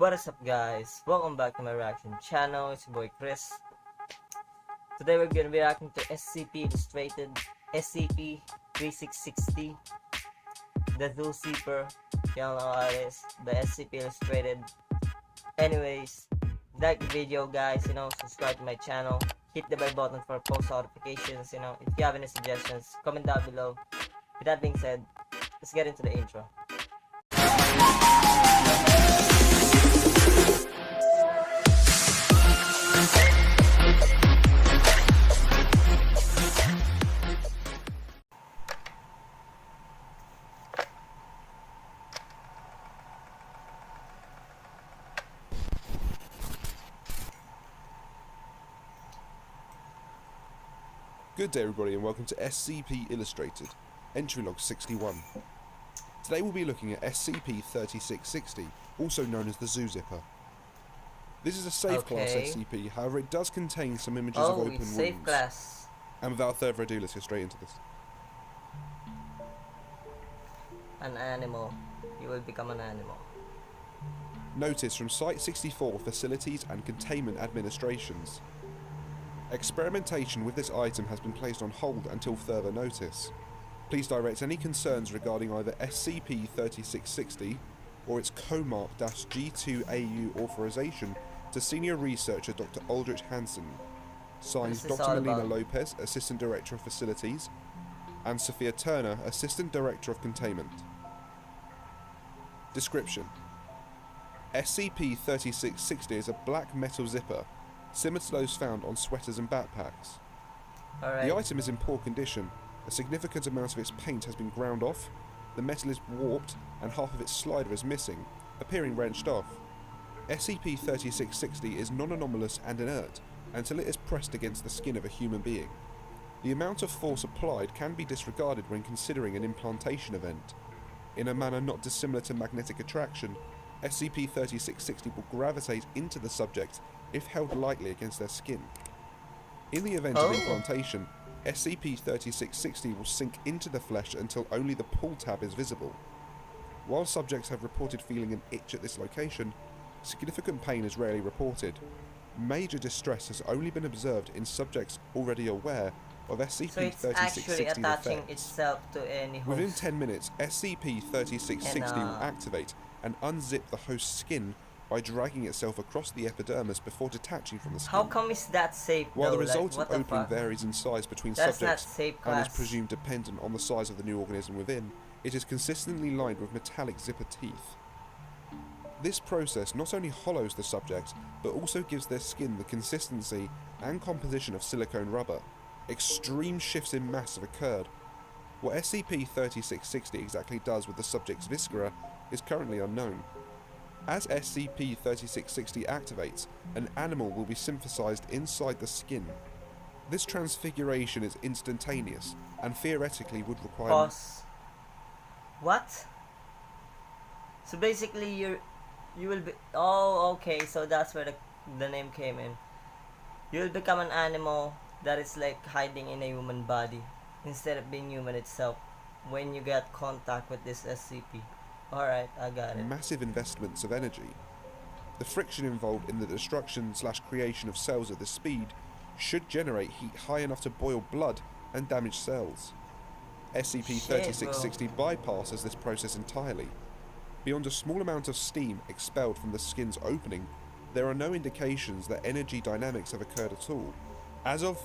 What is up, guys? Welcome back to my reaction channel. It's your boy Chris. Today we're gonna be reacting to SCP Illustrated SCP-3660, the Zoo Seeper. Y'all know how it is, the SCP Illustrated. Anyways, like the video, guys. Subscribe to my channel. Hit the bell button for post notifications. If you have any suggestions, comment down below. With that being said, let's get into the intro. Good day everybody and welcome to SCP Illustrated, entry log 61. Today we'll be looking at SCP-3660, also known as the Zoo Zipper. This is a safe class SCP, however it does contain some images of open wounds. Safe class. And without further ado, let's get straight into this. An animal. You will become an animal. Notice from Site 64 Facilities and Containment Administrations. Experimentation with this item has been placed on hold until further notice. Please direct any concerns regarding either SCP-3660 or its COMARC-G2AU authorization to Senior Researcher Dr. Aldrich Hansen. Signed, Dr. Melina Lopez, Assistant Director of Facilities, and Sophia Turner, Assistant Director of Containment. Description: SCP-3660 is a black metal zipper similar to those found on sweaters and backpacks. The item is in poor condition. A significant amount of its paint has been ground off, the metal is warped, and half of its slider is missing, appearing wrenched off. SCP-3660 is non-anomalous and inert until it is pressed against the skin of a human being. The amount of force applied can be disregarded when considering an implantation event. In a manner not dissimilar to magnetic attraction, SCP-3660 will gravitate into the subject if held lightly against their skin. In the event of implantation, SCP-3660 will sink into the flesh until only the pull tab is visible. While subjects have reported feeling an itch at this location, significant pain is rarely reported. Major distress has only been observed in subjects already aware of SCP-3660's effects. Itself to any host. Within 10 minutes, SCP-3660 will activate and unzip the host's skin by dragging itself across the epidermis before detaching from the skin. How come is that safe? While the resultant opening varies in size between subjects and is presumed dependent on the size of the new organism within, it is consistently lined with metallic zipper teeth. This process not only hollows the subject, but also gives their skin the consistency and composition of silicone rubber. Extreme shifts in mass have occurred. What SCP-3660 exactly does with the subject's viscera is currently unknown. As SCP-3660 activates, an animal will be synthesized inside the skin. This transfiguration is instantaneous and theoretically would require... Pause. What? So basically you will be... Oh, okay, so that's where the name came in. You'll become an animal that is like hiding in a human body instead of being human itself when you get contact with this SCP. Alright, I got it. Massive investments of energy. The friction involved in the destruction/creation of cells at this speed should generate heat high enough to boil blood and damage cells. SCP-3660 bypasses this process entirely. Beyond a small amount of steam expelled from the skin's opening, there are no indications that energy dynamics have occurred at all. As of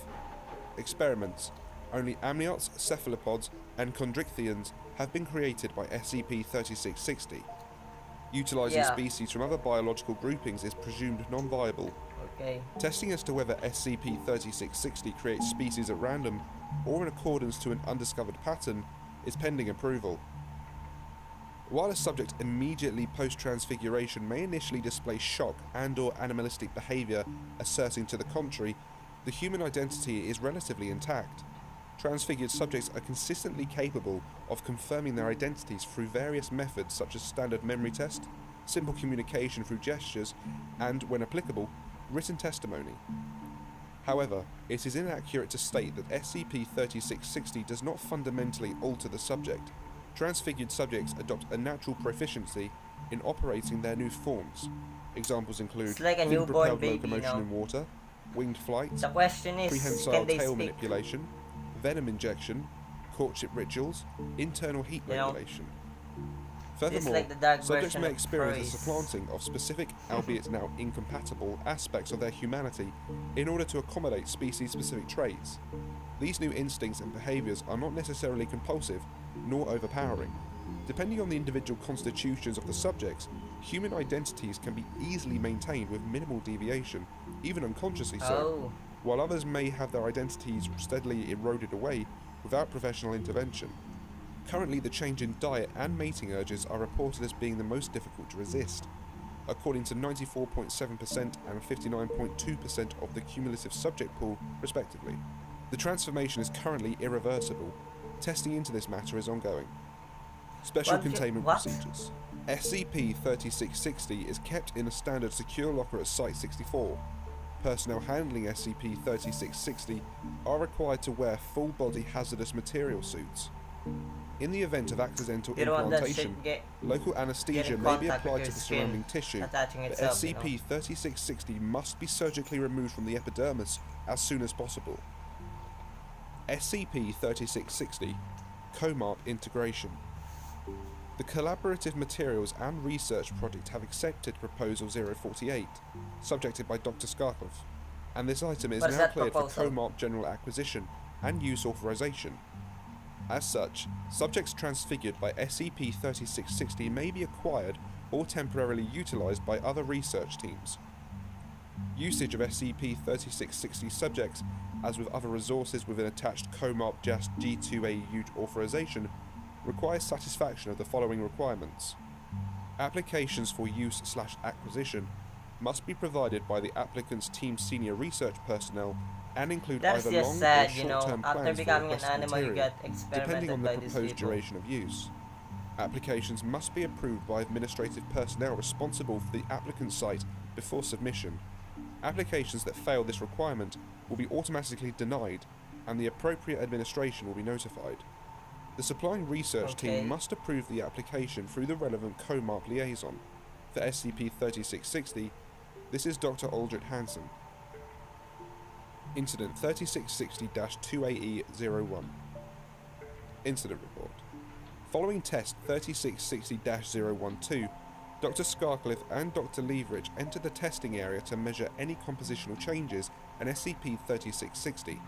experiments, only amniotes, cephalopods, and chondrichthyans have been created by SCP-3660. Utilizing species from other biological groupings is presumed non-viable. Testing as to whether SCP-3660 creates species at random or in accordance to an undiscovered pattern is pending approval. While a subject immediately post-transfiguration may initially display shock and/or animalistic behavior asserting to the contrary, the human identity is relatively intact. Transfigured subjects are consistently capable of confirming their identities through various methods such as standard memory test, simple communication through gestures, and, when applicable, written testimony. However, it is inaccurate to state that SCP-3660 does not fundamentally alter the subject. Transfigured subjects adopt a natural proficiency in operating their new forms. Examples include It's like a newborn fin-propelled baby, you locomotion know. in water, winged flight, The question is, prehensile can they tail speak? manipulation, venom injection, courtship rituals, internal heat You know, regulation. it's Furthermore, like the dark subjects version may of experience the Freud. supplanting of specific, albeit now incompatible, aspects of their humanity in order to accommodate species-specific traits. These new instincts and behaviours are not necessarily compulsive, nor overpowering. Depending on the individual constitutions of the subjects, human identities can be easily maintained with minimal deviation, even unconsciously so, Oh, while others may have their identities steadily eroded away without professional intervention. Currently, the change in diet and mating urges are reported as being the most difficult to resist, according to 94.7% and 59.2% of the cumulative subject pool, respectively. The transformation is currently irreversible. Testing into this matter is ongoing. Special containment what? procedures. SCP-3660 is kept in a standard secure locker at Site-64. Personnel handling SCP-3660 are required to wear full-body hazardous material suits. In the event of accidental You don't want that implantation, shit local get anesthesia in may be contact with applied your to the skin, surrounding tissue. attaching The itself, you know. SCP-3660 must be surgically removed from the epidermis as soon as possible. SCP-3660 COMARP integration. The Collaborative Materials and Research Project have accepted Proposal 048, subjected by Dr. Skarkov, and this item is What is now that cleared for proposal? COMARP general acquisition and use authorization. As such, subjects transfigured by SCP-3660 may be acquired or temporarily utilized by other research teams. Usage of SCP-3660 subjects, as with other resources with an attached COMARP JAS G2A authorization, requires satisfaction of the following requirements. Applications for use/acquisition must be provided by the applicant's team's senior research personnel and include That's either just long sad, or you know. short-term After plans for becoming an requested animal, you material, get depending on experimented the by these proposed people. duration of use. Applications must be approved by administrative personnel responsible for the applicant's site before submission. Applications that fail this requirement will be automatically denied, and the appropriate administration will be notified. The supplying research team must approve the application through the relevant COMARP liaison. For SCP-3660, this is Dr. Aldrich Hansen. Incident 3660-2AE01. Incident Report. Following test 3660-012, Dr. Skarkliff and Dr. Leverage entered the testing area to measure any compositional changes in SCP-3660.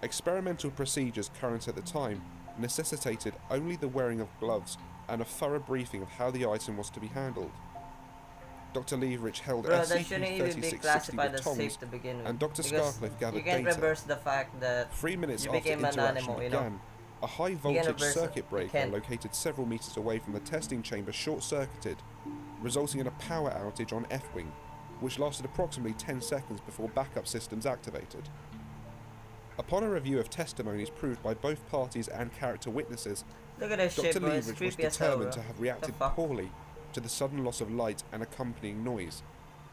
Experimental procedures current at the time necessitated only the wearing of gloves and a thorough briefing of how the item was to be handled. Dr. Leverage held Bro, that shouldn't even be SCP-3660 classified with as tongs, safe to begin with. and Dr. Because Skarkliff you gathered can't data. reverse the fact that 3 minutes you after became an interaction animal, you began, know. a high You voltage can't reverse it. circuit You breaker can't. located several meters away from the testing chamber short-circuited, resulting in a power outage on F-Wing, which lasted approximately 10 seconds before backup systems activated. Upon a review of testimonies proved by both parties and character witnesses, Look at this Dr. shit, bro. It's Leverage was creepy as hell, determined bro. to have reacted The fuck? poorly to the sudden loss of light and accompanying noise,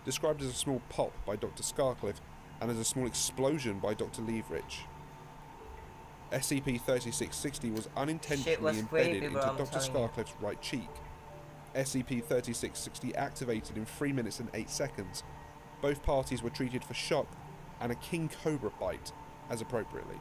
described as a small pop by Dr. Skarkliff and as a small explosion by Dr. Leverage. SCP-3660 was unintentionally was embedded creepy, bro, into I'm Dr. telling you. Skarkliff's right cheek. SCP-3660 activated in 3 minutes and 8 seconds. Both parties were treated for shock and a king cobra bite, as appropriately.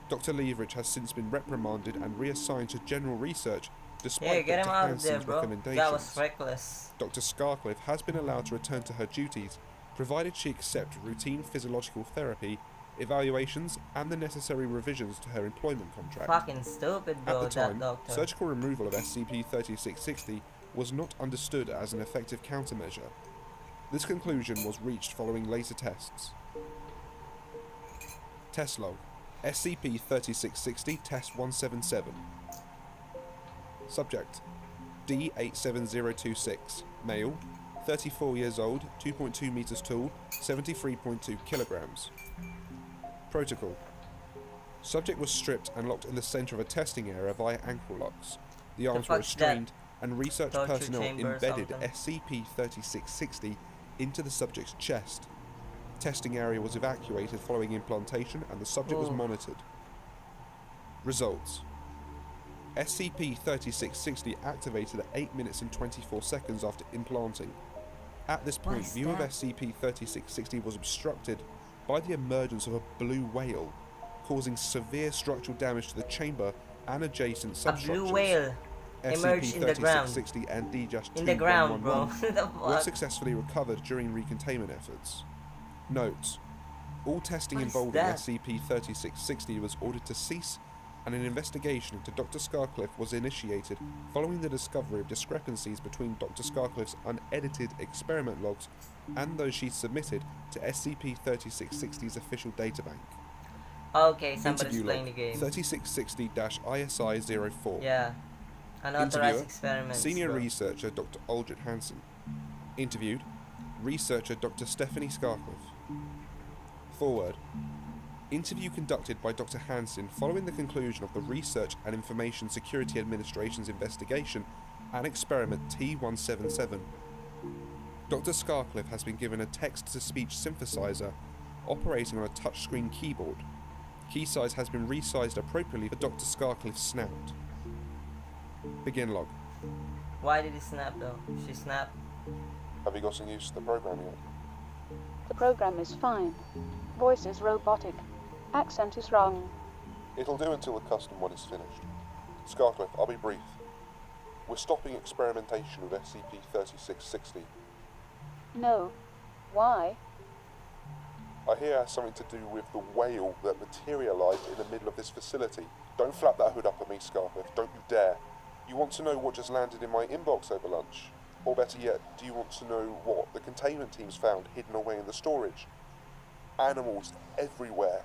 Dr. Leverage has since been reprimanded and reassigned to general research Yeah, despite get him Dr. out of Hansen's there, bro. recommendations. That was reckless. Dr. Skarkliff has been allowed to return to her duties, provided she accept routine physiological therapy, evaluations, and the necessary revisions to her employment contract. Fucking stupid, bro, At the time, that doctor. surgical removal of SCP-3660 was not understood as an effective countermeasure. This conclusion was reached following later tests. Test log. SCP-3660 Test 177. Subject D87026, male, 34 years old, 2.2 meters tall, 73.2 kilograms. Protocol. Subject was stripped and locked in the center of a testing area via ankle locks. The arms were fuck's that? restrained and research Torture personnel chamber or embedded something? SCP-3660 into the subject's chest. Testing area was evacuated following implantation and the subject was Ooh. monitored. Results. SCP-3660 activated at 8 minutes and 24 seconds after implanting. At this What point, is view of that? SCP-3660 was obstructed by the emergence of a blue whale, causing severe structural damage to the chamber and adjacent A substructures. blue whale emerged in the ground. SCP-3660 and In the ground, bro. D-2111 The were fuck? successfully recovered during recontainment efforts. Note: all testing What is involving that? SCP-3660 was ordered to cease, and an investigation into Dr. Scarcliffe was initiated following the discovery of discrepancies between Dr. Scarcliffe's unedited experiment logs and those she submitted to SCP-3660's official databank. Okay, somebody's Interview playing log the game. 3660-ISI-04. Yeah. Unauthorized Interviewer, experiments. Senior bro. Researcher Dr. Aldrich Hansen. Interviewed, Researcher Dr. Stephanie Scarcliffe. Forward. Interview conducted by Dr. Hansen following the conclusion of the Research and Information Security Administration's investigation and experiment T177. Dr. Scarcliffe has been given a text-to-speech synthesizer operating on a touchscreen keyboard. Key size has been resized appropriately for Dr. Scarcliffe's snout. Begin log. Why did he snap though? She snapped. Have you gotten used to the program yet? The program is fine. Voice is robotic. Accent is wrong. It'll do until the custom one is finished. Scarcliffe, I'll be brief. We're stopping experimentation with SCP-3660. No. Why? I hear it has something to do with the whale that materialised in the middle of this facility. Don't flap that hood up at me, Scarcliffe. Don't you dare. You want to know what just landed in my inbox over lunch? Or better yet, do you want to know what the containment teams found hidden away in the storage? Animals everywhere.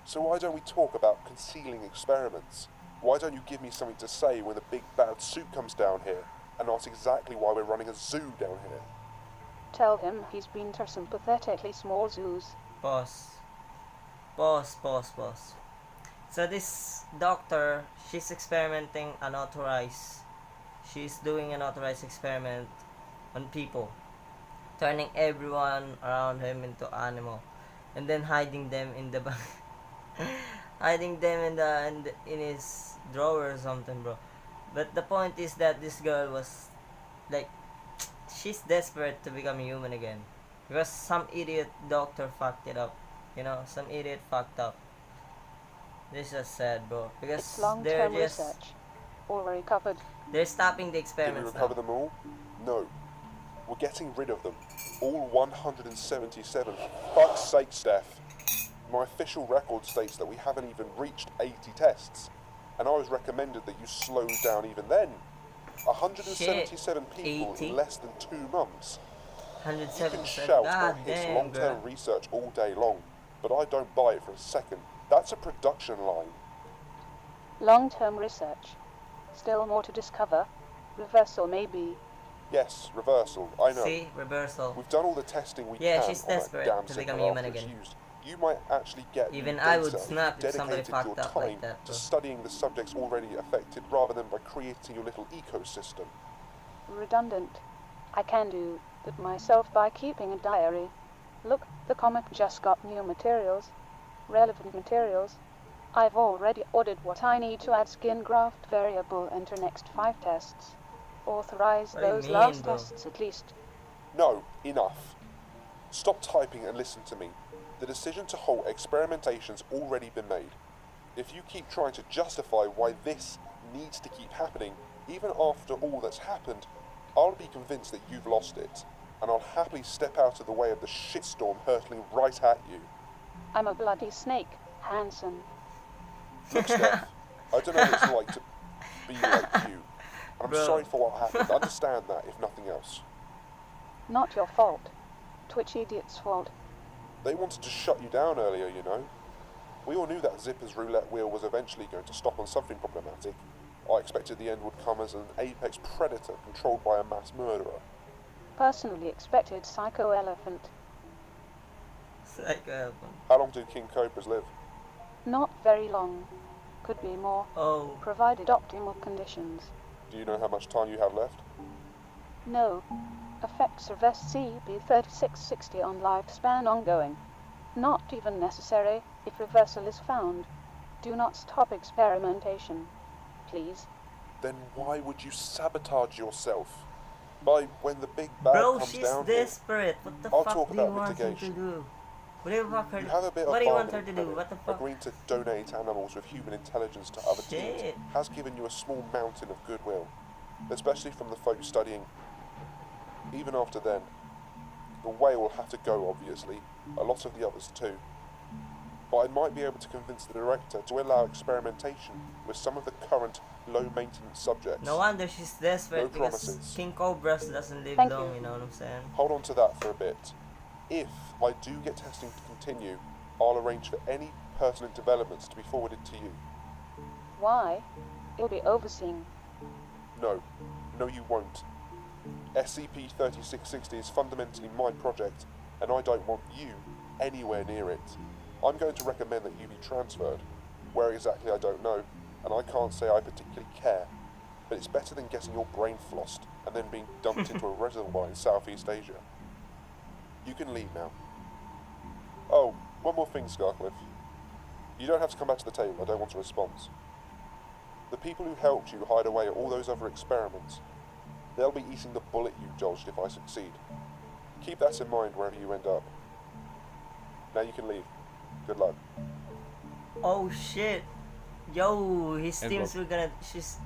So why don't we talk about concealing experiments? Why don't you give me something to say when the big bad suit comes down here and ask exactly why we're running a zoo down here? Tell him he's been to some pathetically small zoos. Boss. So this doctor, she's experimenting unauthorized. She's doing an authorized experiment on people, turning everyone around him into animal, and then hiding them in the hiding them in his drawer or something, bro. But the point is that this girl was like, she's desperate to become human again, because some idiot doctor fucked it up. You know, some idiot fucked up. This is sad, bro. Because It's they're long-term just research. Already covered. they're stopping the Did we experiments recover now. them all? No. We're getting rid of them. All 177. Fuck's sake, Steph. My official record states that we haven't even reached 80 tests. And I was recommended that you slow down even then. 177 people 80? in less than 2 months. You can 177. shout God that it's damn, long-term bro. research all day long, but I don't buy it for a second. That's a production line. Long-term research. Still more to discover. Reversal maybe. Yes, reversal, I know. See, reversal. We've done all the testing we Yeah, can she's on that desperate damn to signal become human after it's again. used. You might actually get Even new I would data snap if somebody dedicated fucked your up time like that, to bro. studying the subjects already affected rather than by creating your little ecosystem. Redundant. I can do that myself by keeping a diary. Look, the comet just got new materials. Relevant materials. I've already ordered what I need to add skin graft variable enter next 5 tests. Authorize What do you those mean, last bro? tests at least. No, enough. Stop typing and listen to me. The decision to halt experimentation's already been made. If you keep trying to justify why this needs to keep happening, even after all that's happened, I'll be convinced that you've lost it, and I'll happily step out of the way of the shitstorm hurtling right at you. I'm a bloody snake, Hansen. Look, Steph, I don't know what it's like to be like you, and I'm Bro. sorry for what happened. Understand that, if nothing else. Not your fault. Twitch idiot's fault. They wanted to shut you down earlier, you know. We all knew that Zipper's roulette wheel was eventually going to stop on something problematic. I expected the end would come as an apex predator controlled by a mass murderer. Personally expected psycho elephant. Psycho elephant. How long do king cobras live? Not very long. Could be more, Oh, provided optimal conditions. Do you know how much time you have left? No. Effects of SCP-3660 on lifespan ongoing. Not even necessary if reversal is found. Do not stop experimentation. please. Then why would you sabotage yourself? By when the big bad Bro, comes she's down here, desperate. What the I'll fuck talk do you about want her to mitigation. do? What do you want her you have a bit What of do you want her bargaining to do? credit. What the fuck? Agreeing to donate animals with human intelligence to other teams Shit. has given you a small mountain of goodwill, especially from the folks studying. Even after then, the whale will have to go, obviously, a lot of the others too. But I might be able to convince the director to allow experimentation with some of the current low-maintenance subjects. No wonder she's desperate No because promises. King Cobras doesn't live Thank long, you. you know what I'm saying? Hold on to that for a bit. If I do get testing to continue, I'll arrange for any pertinent developments to be forwarded to you. Why? You'll be overseeing. No, you won't. SCP-3660 is fundamentally my project, and I don't want you anywhere near it. I'm going to recommend that you be transferred. Where exactly I don't know, and I can't say I particularly care, but it's better than getting your brain flossed and then being dumped into a reservoir in Southeast Asia. You can leave now. Oh, one more thing, Scarcliffe. You don't have to come back to the table, I don't want a response. The people who helped you hide away at all those other experiments, they'll be eating the bullet you dodged if I succeed. Keep that in mind wherever you end up. Now you can leave. Good luck. Oh shit. Yo, his End teams log. were gonna. She's.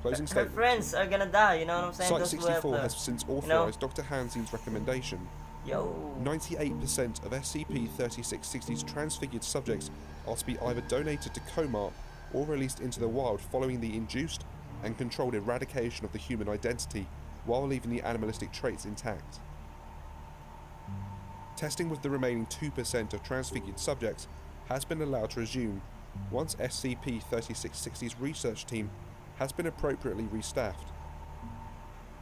Closing Her statement. friends are gonna die, you know what I'm saying? Site Those who have 64 the- has since you know? authorised Dr. Hansen's recommendation. Yo. 98% of SCP-3660's transfigured subjects are to be either donated to Comart or released into the wild following the induced and controlled eradication of the human identity while leaving the animalistic traits intact. Testing with the remaining 2% of transfigured subjects has been allowed to resume once SCP-3660's research team has been appropriately restaffed.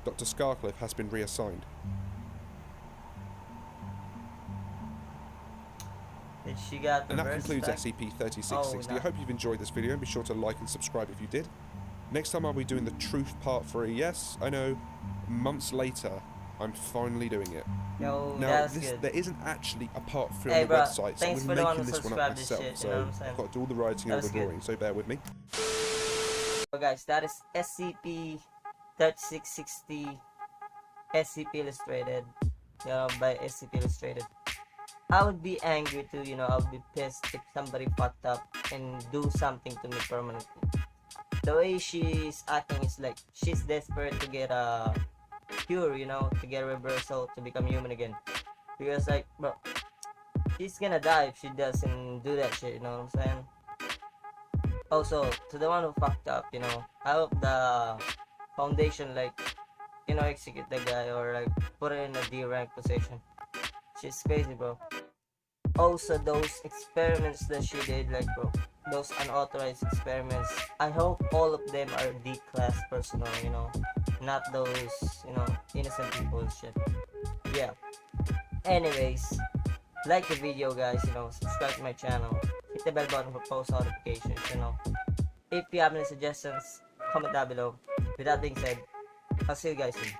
Dr. Scarcliffe has been reassigned. Did she got And that reversed concludes back? SCP-3660. Oh, I hope you've enjoyed this video and be sure to like and subscribe if you did. Next time I'll be doing the Truth Part 3. Yes, I know, months later, I'm finally doing it. Yo, Now, that's good. there isn't actually a Part 3 Hey, on the bro, website, so thanks I'm for the one making who this one up subscribed this myself. shit, you So know what I'm saying? I've got to do all the writing That and all was the good. drawing, so bear with me. So guys, that is SCP-3660 SCP Illustrated, you know, by SCP Illustrated. I would be angry too, you know, I would be pissed if somebody fucked up and do something to me permanently. The way she's acting is like she's desperate to get a cure, you know, to get a reversal, to become human again. Because like, bro, she's gonna die if she doesn't do that shit, you know what I'm saying? Also, to the one who fucked up, you know, I hope the foundation, like, you know, execute the guy or like put her in a D rank position. She's crazy, bro. Also, those experiments that she did, like, bro, those unauthorized experiments, I hope all of them are D-class personnel, you know, not those, you know, innocent people and shit. Yeah. Anyways, like the video, guys, you know, subscribe to my channel, hit the bell button for post notifications, you know. If you have any suggestions, comment down below. With that being said, I'll see you guys soon.